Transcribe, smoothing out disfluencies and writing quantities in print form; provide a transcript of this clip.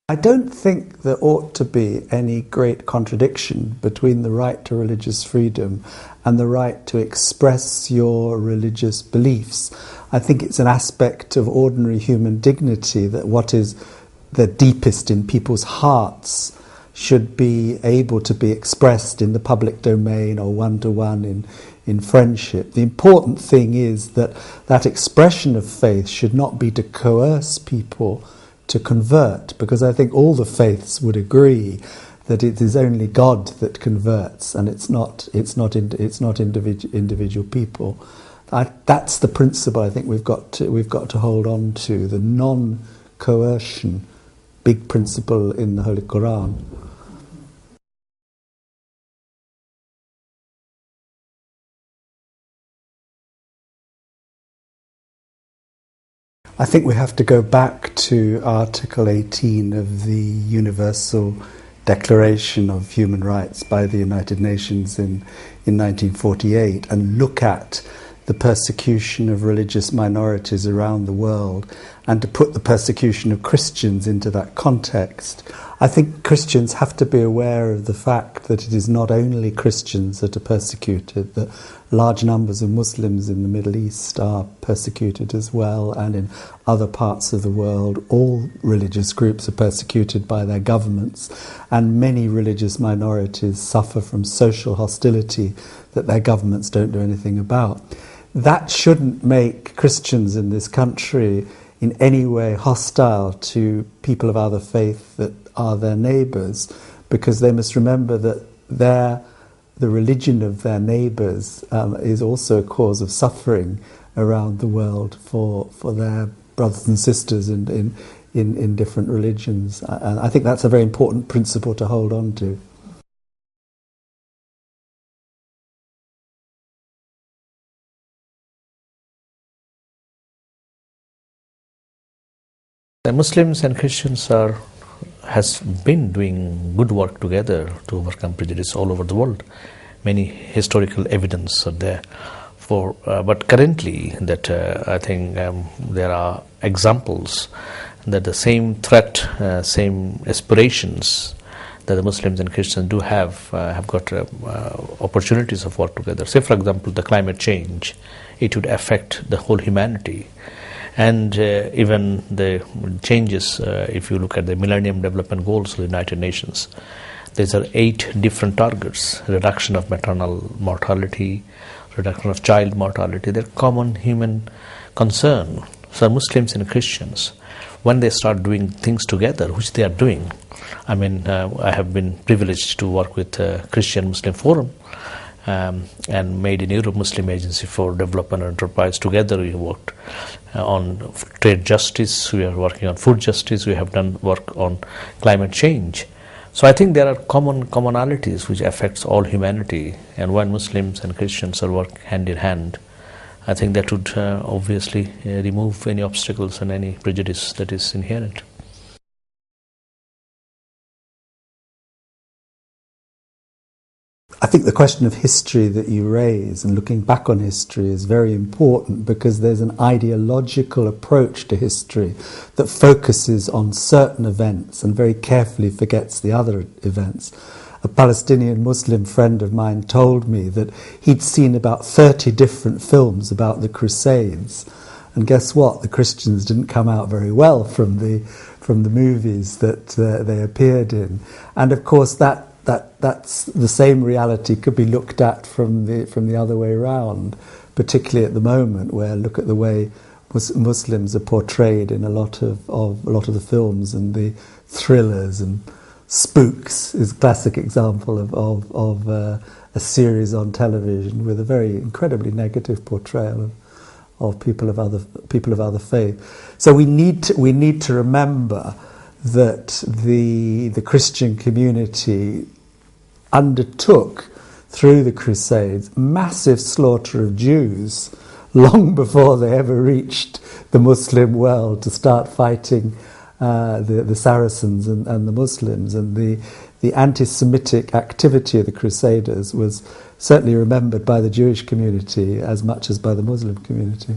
I don't think there ought to be any great contradiction between the right to religious freedom and the right to express your religious beliefs. I think it's an aspect of ordinary human dignity that what is the deepest in people's hearts should be able to be expressed in the public domain or one-to-one in friendship. The important thing is that that expression of faith should not be to coerce people to convert, because I think all the faiths would agree that it is only God that converts, and it's not individual people. That's the principle I think we've got to hold on to, the non-coercion, big principle in the Holy Quran. I think we have to go back to Article 18 of the Universal Declaration of Human Rights by the United Nations in 1948 and look at the persecution of religious minorities around the world, and to put the persecution of Christians into that context. I think Christians have to be aware of the fact that it is not only Christians that are persecuted, that large numbers of Muslims in the Middle East are persecuted as well, and in other parts of the world all religious groups are persecuted by their governments, and many religious minorities suffer from social hostility that their governments don't do anything about. That shouldn't make Christians in this country in any way hostile to people of other faith that are their neighbours, because they must remember that the religion of their neighbours is also a cause of suffering around the world for their brothers and sisters in different religions. And I think that's a very important principle to hold on to. The Muslims and Christians has been doing good work together to overcome prejudice all over the world. Many historical evidence are there for, but currently that I think there are examples that the same threat, same aspirations that the Muslims and Christians do have got opportunities of work together. Say, for example, the climate change, it would affect the whole humanity. And even the changes, if you look at the Millennium Development Goals of the United Nations, these are 8 different targets: reduction of maternal mortality, reduction of child mortality. They're common human concern. So Muslims and Christians, when they start doing things together, which they are doing, I mean, I have been privileged to work with Christian Muslim Forum, and Made in Europe Muslim Agency for Development and Enterprise. Together we worked on trade justice, we are working on food justice, we have done work on climate change. So I think there are commonalities which affects all humanity, and when Muslims and Christians are work hand in hand, I think that would obviously remove any obstacles and any prejudice that is inherent. I think the question of history that you raise and looking back on history is very important, because there's an ideological approach to history that focuses on certain events and very carefully forgets the other events. A Palestinian Muslim friend of mine told me that he'd seen about 30 different films about the Crusades, and guess what? The Christians didn't come out very well from the movies that they appeared in. And of course that's the same reality could be looked at from the other way around, particularly at the moment, where look at the way Muslims are portrayed in a lot of the films, and the thrillers and Spooks is a classic example of a series on television with a very incredibly negative portrayal of people of other faith. So we need to remember that the Christian community undertook through the Crusades massive slaughter of Jews long before they ever reached the Muslim world to start fighting the Saracens and the Muslims. And the anti-Semitic activity of the Crusaders was certainly remembered by the Jewish community as much as by the Muslim community.